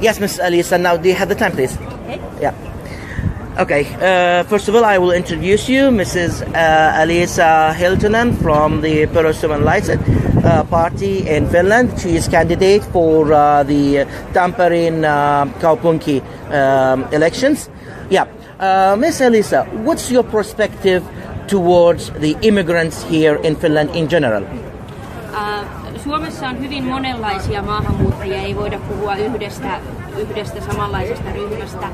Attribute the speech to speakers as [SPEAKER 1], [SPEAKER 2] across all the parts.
[SPEAKER 1] Yes, Ms. Elisa, now do you have the time, please?
[SPEAKER 2] Okay.
[SPEAKER 1] Yeah. Okay, first of all, I will introduce you, Mrs. Elisa Hiltunen from the Perussuomalaiset Party in Finland. She is candidate for the Tampere kaupunki elections. Yeah, Ms. Elisa, what's your perspective towards the immigrants here in Finland in general?
[SPEAKER 2] Suomessa on hyvin monenlaisia maahanmuuttajia, ei voida puhua yhdestä samanlaisesta ryhmästä.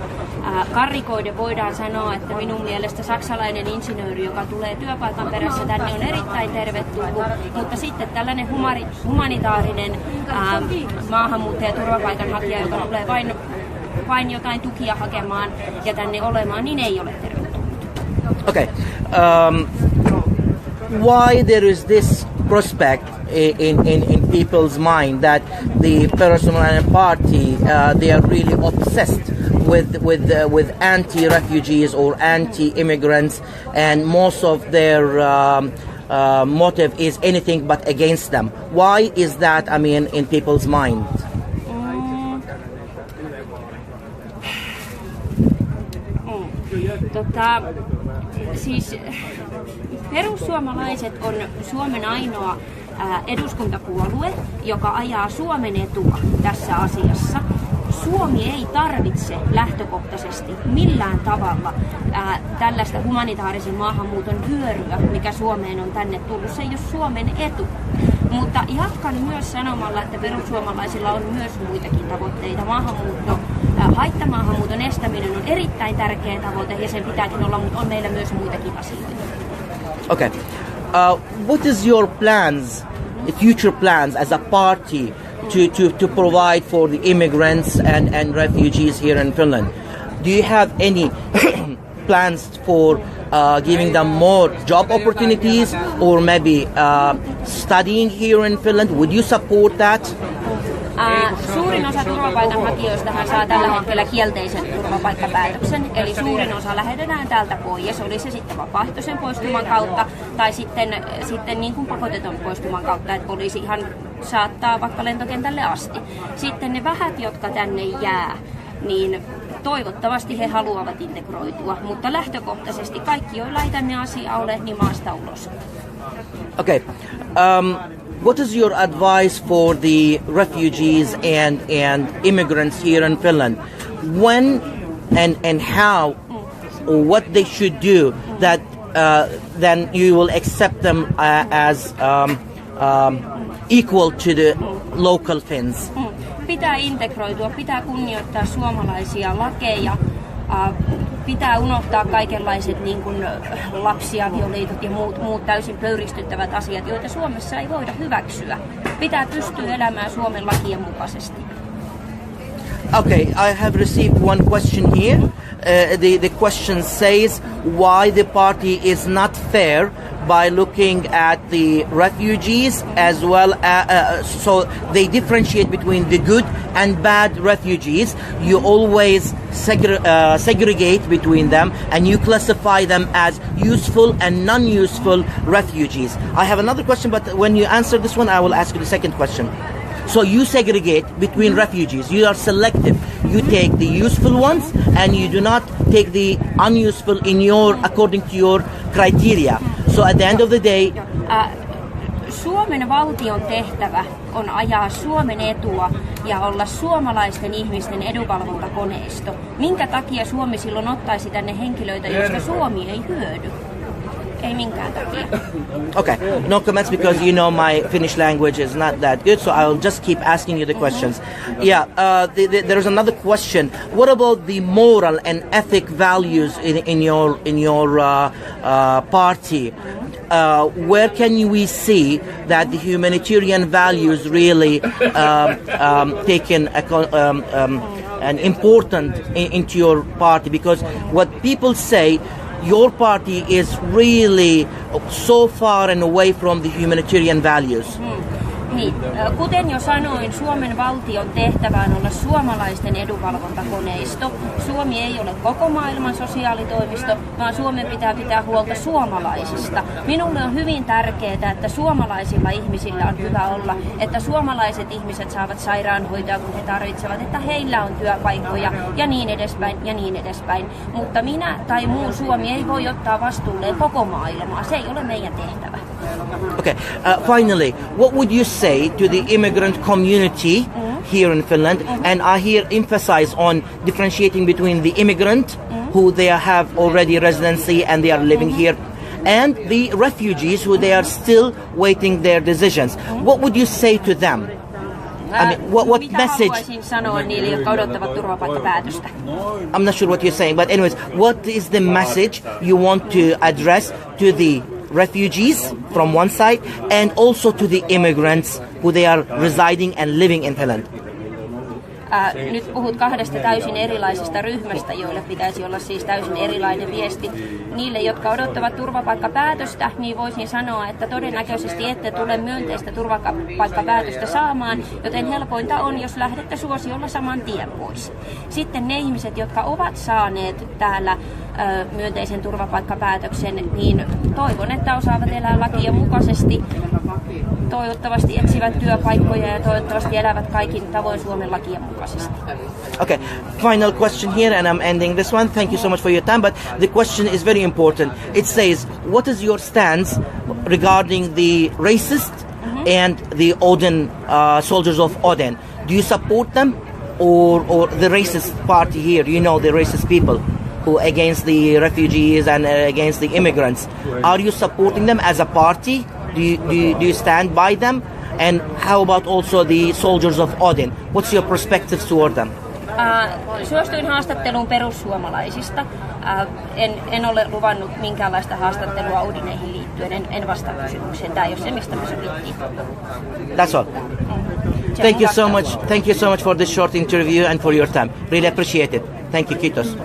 [SPEAKER 2] Karrikoiden voidaan sanoa, että minun mielestä saksalainen insinööri, joka tulee työpaikan perässä tänne, on erittäin tervetullut, mutta sitten tällainen humanitaarinen maahanmuuttaja, turvapaikanhakija, joka tulee vain jotain tukia hakemaan ja tänne olemaan, niin ei ole tervetullut.
[SPEAKER 1] Okay. Why there is this prospect in people's mind that the Perussuomalaiset Party they are really obsessed with anti-refugees or anti-immigrants, and most of their motive is anything but against them. Why is that? I mean, in people's mind.
[SPEAKER 2] Siis perussuomalaiset on Suomen ainoa eduskuntapuolue, joka ajaa Suomen etua tässä asiassa. Suomi ei tarvitse lähtökohtaisesti millään tavalla tällaista humanitaarisen maahanmuuton vyöryä, mikä Suomeen on tänne tullut. Se ei ole Suomen etu. Mutta jatkan myös sanomalla, että perussuomalaisilla on myös muitakin tavoitteita. Haittamaahanmuuton estäminen on erittäin tärkeä tavoite ja sen pitääkin olla, mutta on meillä myös muitakin asioita.
[SPEAKER 1] Okay. What is your plans, future plans as a party to provide for the immigrants and refugees here in Finland? Do you have any plans for giving them more job opportunities or maybe studying here in Finland? Would you support that?
[SPEAKER 2] Suurin osa turvapaikanhakijoistahan saa tällä hetkellä kielteisen turvapaikkapäätöksen, eli suurin osa lähetetään täältä pois, oli se sitten vapaaehtoisen poistuman kautta tai sitten niin kuin pakotetun poistuman kautta, että poliisi ihan saattaa vaikka lentokentälle asti. Sitten ne vähät, jotka tänne jää, niin toivottavasti he haluavat integroitua, mutta lähtökohtaisesti kaikki, joilla ei tänne asiaa ole, niin maasta ulos.
[SPEAKER 1] Okay. What is your advice for the refugees and immigrants here in Finland? When and how or what they should do that then you will accept them as equal to the local Finns?
[SPEAKER 2] Pitää integroitua, pitää kunnioittaa suomalaisia lakeja, pitää unohtaa kaikenlaiset niin kuin lapsiavioliitot ja muut täysin pöyristyttävät asiat, joita Suomessa ei voida hyväksyä. Pitää pystyä elämään Suomen lakien mukaisesti.
[SPEAKER 1] Okay, I have received one question here. The question says why the party is not fair by looking at the refugees as well. So they differentiate between the good and bad refugees. You always segregate between them and you classify them as useful and non-useful refugees. I have another question, but when you answer this one, I will ask you the second question. So you segregate between refugees. You are selective. You take the useful ones and you do not take the unuseful according to your criteria. So at the end of the day...
[SPEAKER 2] Suomen valtion tehtävä on ajaa Suomen etua ja olla suomalaisten ihmisten edunvalvontakoneisto. Minkä takia Suomi silloin ottaisi tänne henkilöitä, joista Suomi ei hyödy? Ei minkään takia.
[SPEAKER 1] Okay, no comments because you know my Finnish language is not that good, so I'll just keep asking you the questions. Yeah, there is another question. What about the moral and ethic values in your party? Where can we see that the humanitarian values really taken an important into your party? Because what people say, your party is really so far and away from the humanitarian values.
[SPEAKER 2] Niin, kuten jo sanoin, Suomen valtion tehtävä on olla suomalaisten edunvalvontakoneisto. Suomi ei ole koko maailman sosiaalitoimisto, vaan Suomen pitää pitää huolta suomalaisista. Minulle on hyvin tärkeää, että suomalaisilla ihmisillä on hyvä olla, että suomalaiset ihmiset saavat sairaanhoitoa, kun he tarvitsevat, että heillä on työpaikkoja ja niin edespäin ja niin edespäin. Mutta minä tai muu Suomi ei voi ottaa vastuulleen koko maailmaa. Se ei ole meidän tehtävä.
[SPEAKER 1] Okay, finally, what would you say to the immigrant community here in Finland? And I here emphasize on differentiating between the immigrant, who they have already residency and they are living here, and the refugees who they are still waiting their decisions. What would you say to them? I mean, what
[SPEAKER 2] Mitä
[SPEAKER 1] message?
[SPEAKER 2] haluaisin sanoa niille, jotka odottavat turvapaikkapäätöstä?
[SPEAKER 1] I'm not sure what you're saying, but anyways, what is the message you want to address to the refugees from one side and also to the immigrants who they are residing and living in Finland?
[SPEAKER 2] Nyt puhut kahdesta täysin erilaisesta ryhmästä, joille pitäisi olla siis täysin erilainen viesti. Niille, jotka odottavat turvapaikkapäätöstä, niin voisin sanoa, että todennäköisesti ette tule myönteistä turvapaikkapäätöstä saamaan, joten helpointa on, jos lähdette suosiolla saman tien pois. Sitten ne ihmiset, jotka ovat saaneet täällä myönteisen turvapaikkapäätöksen, niin toivon, että osaavat elää lakien mukaisesti. Toivottavasti etsivät työpaikkoja ja toivottavasti elävät kaikin tavoin Suomen lakien mukaisesti.
[SPEAKER 1] Okay, final question here, and I'm ending this one. Thank you so much for your time, but the question is very important. It says, what is your stance regarding the racist and the Oden soldiers of Oden? Do you support them or the racist party here? You know, the racist people who against the refugees and against the immigrants. Are you supporting them as a party? Do you stand by them? And how about also the soldiers of Odin? What's your perspectives toward them?
[SPEAKER 2] Suostuin haastatteluun perussuomalaisista. En ole luvannut minkäänlaista haastattelua Odineihin liittyen. En vastaa kysymykseen. Tämä ei ole se, mistä me sovittiin.
[SPEAKER 1] That's all. Thank you so much. Thank you so much for this short interview and for your time. Really appreciate it. Thank you, kiitos.